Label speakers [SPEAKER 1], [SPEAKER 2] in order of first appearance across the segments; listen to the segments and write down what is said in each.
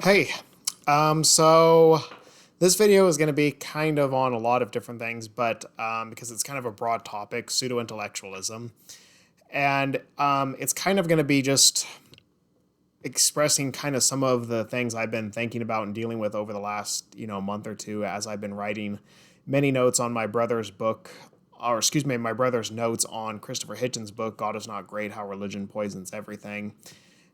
[SPEAKER 1] Hey, so this video is going to be kind of on a lot of different things, but because it's kind of a broad topic, pseudo-intellectualism, and it's kind of going to be just expressing kind of some of the things I've been thinking about and dealing with over the last, month or two as I've been writing many notes on my brother's book, or excuse me, my brother's notes on Christopher Hitchens' book, God is Not Great, How Religion Poisons Everything.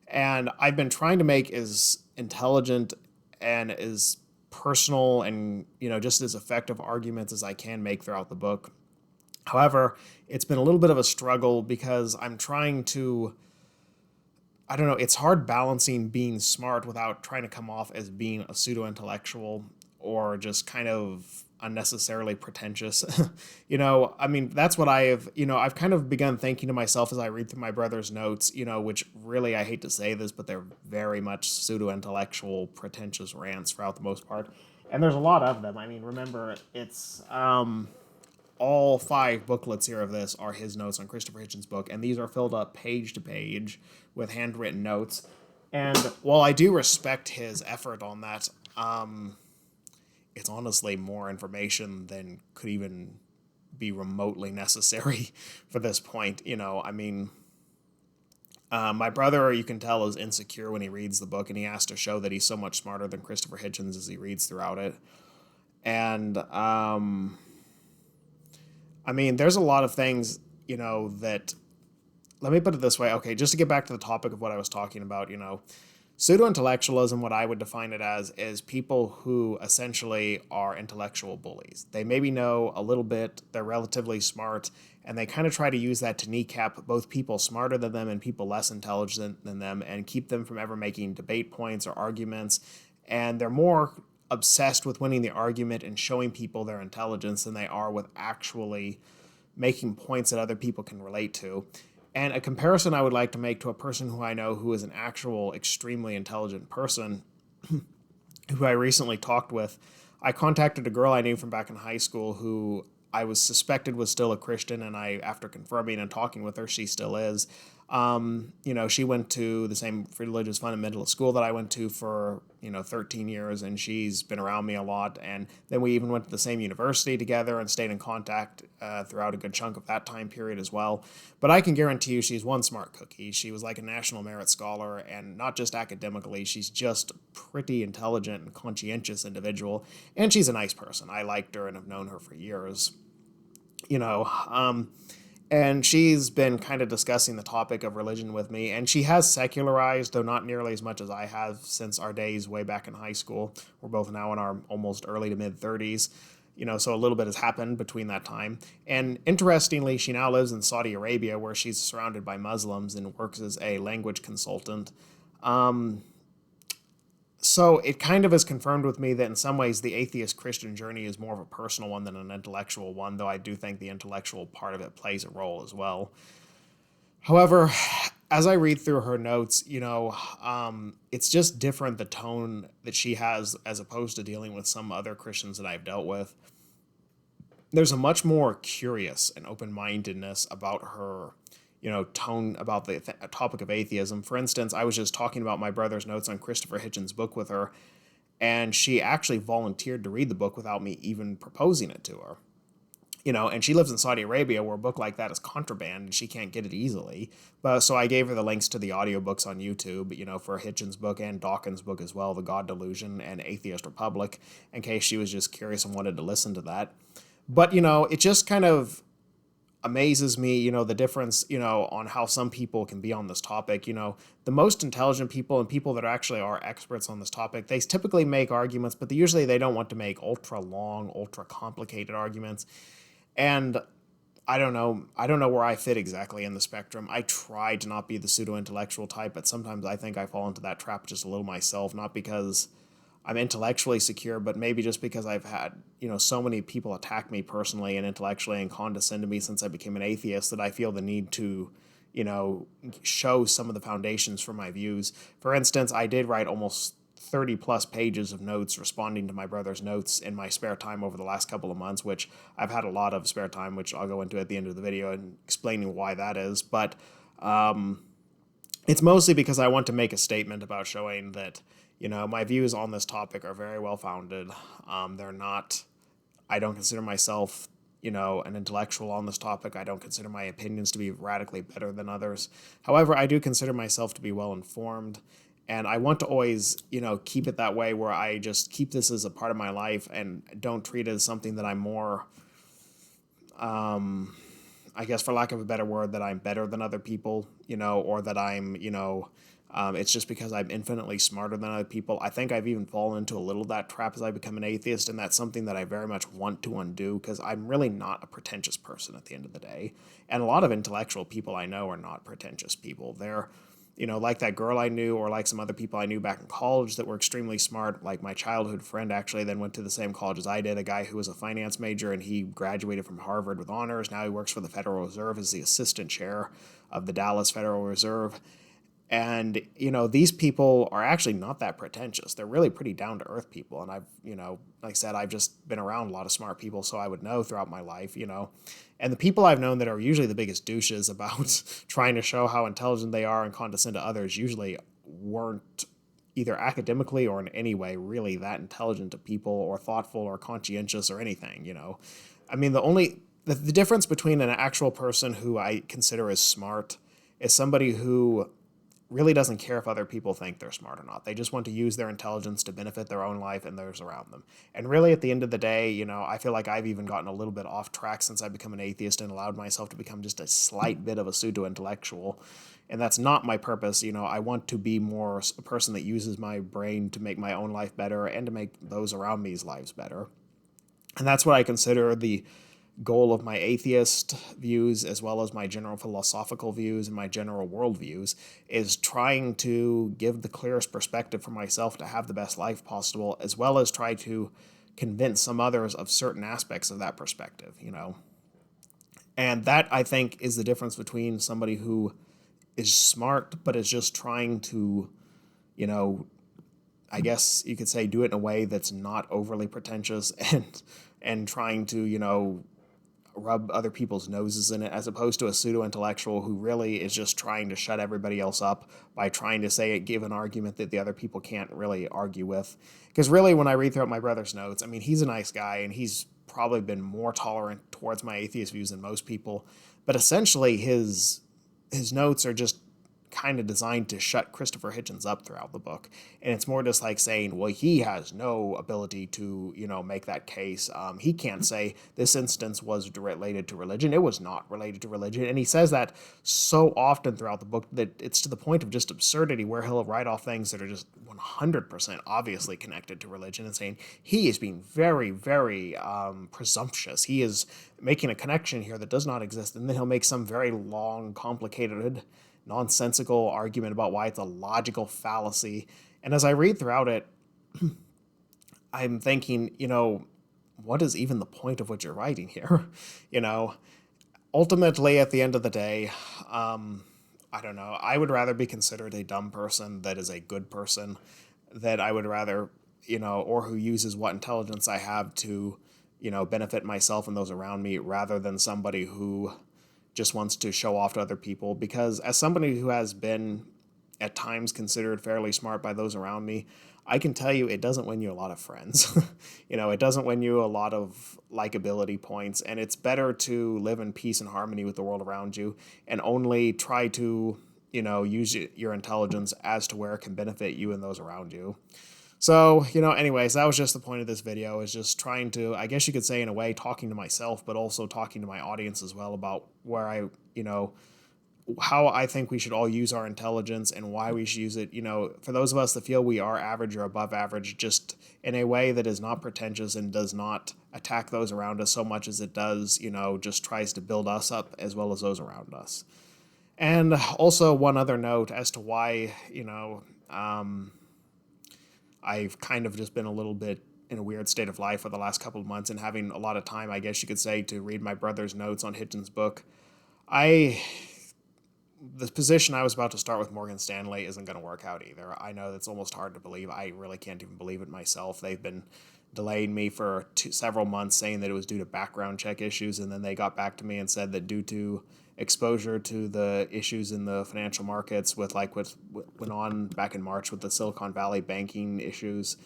[SPEAKER 1] And I've been trying to make as intelligent and as personal and, just as effective arguments as I can make throughout the book. However, it's been a little bit of a struggle because I'm trying to, I don't know, it's hard balancing being smart without trying to come off as being a pseudo intellectual or just kind of unnecessarily pretentious. I mean, that's what I've kind of begun thinking to myself as I read through my brother's notes, which really, I hate to say this, but they're very much pseudo intellectual, pretentious rants throughout the most part. And there's a lot of them. I mean, remember, it's all five booklets here of this are his notes on Christopher Hitchens' book, and these are filled up page to page with handwritten notes. And while I do respect his effort on that, it's honestly more information than could even be remotely necessary for this point. My brother, you can tell, is insecure when he reads the book, and he has to show that he's so much smarter than Christopher Hitchens as he reads throughout it. And I mean, there's a lot of things, that, let me put it this way. Okay, just to get back to the topic of what I was talking about, pseudo intellectualism, what I would define it as, is people who essentially are intellectual bullies. They maybe know a little bit, they're relatively smart, and they kind of try to use that to kneecap both people smarter than them and people less intelligent than them and keep them from ever making debate points or arguments. And they're more obsessed with winning the argument and showing people their intelligence than they are with actually making points that other people can relate to. And a comparison I would like to make to a person who I know who is an actual extremely intelligent person who I recently talked with. I contacted a girl I knew from back in high school who I was suspected was still a Christian, and after confirming and talking with her, she still is. She went to the same religious fundamentalist school that I went to for, 13 years, and she's been around me a lot. And then we even went to the same university together and stayed in contact throughout a good chunk of that time period as well. But I can guarantee you she's one smart cookie. She was like a national merit scholar, and not just academically, she's just pretty intelligent and conscientious individual. And she's a nice person. I liked her and have known her for years. You know, um, and she's been kind of discussing the topic of religion with me, and she has secularized, though not nearly as much as I have since our days way back in high school. We're both now in our almost early to mid 30s, so a little bit has happened between that time. And interestingly, she now lives in Saudi Arabia, where she's surrounded by Muslims and works as a language consultant. Um, so it kind of has confirmed with me that in some ways the atheist Christian journey is more of a personal one than an intellectual one, though I do think the intellectual part of it plays a role as well. However, as I read through her notes, it's just different the tone that she has as opposed to dealing with some other Christians that I've dealt with. There's a much more curious and open mindedness about her, tone about the topic of atheism. For instance, I was just talking about my brother's notes on Christopher Hitchens' book with her, and she actually volunteered to read the book without me even proposing it to her. And she lives in Saudi Arabia where a book like that is contraband and she can't get it easily. But so I gave her the links to the audiobooks on YouTube, for Hitchens' book and Dawkins' book as well, The God Delusion and Atheist Republic, in case she was just curious and wanted to listen to that. But, it just kind of amazes me, the difference, on how some people can be on this topic. The most intelligent people and people that actually are experts on this topic, they typically make arguments, but usually they don't want to make ultra long, ultra complicated arguments. And I don't know. I don't know where I fit exactly in the spectrum. I try to not be the pseudo intellectual type, but sometimes I think I fall into that trap just a little myself, not because I'm intellectually secure, but maybe just because I've had, so many people attack me personally and intellectually and condescend to me since I became an atheist that I feel the need to, show some of the foundations for my views. For instance, I did write almost 30 plus pages of notes responding to my brother's notes in my spare time over the last couple of months, which I've had a lot of spare time, which I'll go into at the end of the video and explaining why that is. But it's mostly because I want to make a statement about showing that, My views on this topic are very well founded. I don't consider myself, an intellectual on this topic. I don't consider my opinions to be radically better than others. However, I do consider myself to be well informed. And I want to always, keep it that way, where I just keep this as a part of my life and don't treat it as something that I'm more, I guess, for lack of a better word, that I'm better than other people, or that I'm, it's just because I'm infinitely smarter than other people. I think I've even fallen into a little of that trap as I become an atheist, and that's something that I very much want to undo, because I'm really not a pretentious person at the end of the day. And a lot of intellectual people I know are not pretentious people. They're, like that girl I knew, or like some other people I knew back in college that were extremely smart. Like my childhood friend actually then went to the same college as I did, a guy who was a finance major, and he graduated from Harvard with honors. Now he works for the Federal Reserve as the assistant chair of the Dallas Federal Reserve. And, these people are actually not that pretentious. They're really pretty down to earth people. And I've, like I said, I've just been around a lot of smart people, so I would know throughout my life, And the people I've known that are usually the biggest douches about trying to show how intelligent they are and condescend to others usually weren't either academically or in any way really that intelligent to people or thoughtful or conscientious or anything. I mean, the difference between an actual person who I consider as smart is somebody who really doesn't care if other people think they're smart or not. They just want to use their intelligence to benefit their own life and those around them. And really, at the end of the day, I feel like I've even gotten a little bit off track since I've become an atheist and allowed myself to become just a slight bit of a pseudo-intellectual. And that's not my purpose. I want to be more a person that uses my brain to make my own life better and to make those around me's lives better. And that's what I consider the goal of my atheist views, as well as my general philosophical views and my general world views, is trying to give the clearest perspective for myself to have the best life possible, as well as try to convince some others of certain aspects of that perspective, And that, I think, is the difference between somebody who is smart but is just trying to, I guess you could say, do it in a way that's not overly pretentious and trying to, rub other people's noses in it, as opposed to a pseudo-intellectual who really is just trying to shut everybody else up by trying to give an argument that the other people can't really argue with. Because really, when I read throughout my brother's notes, I mean, he's a nice guy, and he's probably been more tolerant towards my atheist views than most people, but essentially his notes are just kind of designed to shut Christopher Hitchens up throughout the book. And it's more just like saying, well, he has no ability to, make that case. He can't say this instance was related to religion. It was not related to religion. And he says that so often throughout the book that it's to the point of just absurdity, where he'll write off things that are just 100% obviously connected to religion and saying he is being very, very presumptuous. He is making a connection here that does not exist. And then he'll make some very long, complicated, nonsensical argument about why it's a logical fallacy. And as I read throughout it, I'm thinking, what is even the point of what you're writing here? Ultimately, at the end of the day, I don't know. I would rather be considered a dumb person that is a good person, that I would rather, or who uses what intelligence I have to, benefit myself and those around me, rather than somebody who just wants to show off to other people. Because as somebody who has been at times considered fairly smart by those around me, I can tell you it doesn't win you a lot of friends. It doesn't win you a lot of likability points, and it's better to live in peace and harmony with the world around you and only try to, use your intelligence as to where it can benefit you and those around you. So, anyways, that was just the point of this video, is just trying to, I guess you could say in a way, talking to myself, but also talking to my audience as well about where how I think we should all use our intelligence and why we should use it, for those of us that feel we are average or above average, just in a way that is not pretentious and does not attack those around us so much as it does, just tries to build us up as well as those around us. And also one other note as to why, I've kind of just been a little bit in a weird state of life for the last couple of months and having a lot of time, I guess you could say, to read my brother's notes on Hitchens' book. I the position I was about to start with Morgan Stanley isn't going to work out either. I know that's almost hard to believe. I really can't even believe it myself. They've been delaying me for several months, saying that it was due to background check issues, and then they got back to me and said that due to exposure to the issues in the financial markets with like what went on back in March with the Silicon Valley banking issues,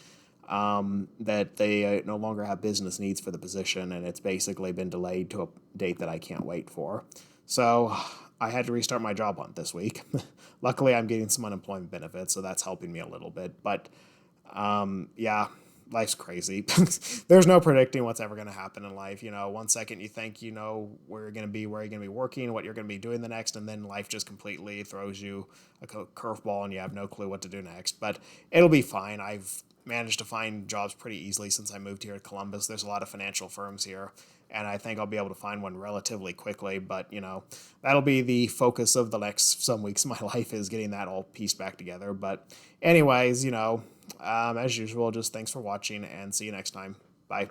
[SPEAKER 1] that they no longer have business needs for the position, and it's basically been delayed to a date that I can't wait for. So I had to restart my job hunt this week. Luckily, I'm getting some unemployment benefits, so that's helping me a little bit. But yeah, life's crazy. There's no predicting what's ever going to happen in life. You know, one second you think you know where you're going to be, where you're going to be working, what you're going to be doing the next, and then life just completely throws you a curveball and you have no clue what to do next. But it'll be fine. I've managed to find jobs pretty easily since I moved here to Columbus. There's a lot of financial firms here, and I think I'll be able to find one relatively quickly. But, you know, that'll be the focus of the next some weeks of my life, is getting that all pieced back together. But anyways, you know, as usual, just thanks for watching and see you next time. Bye.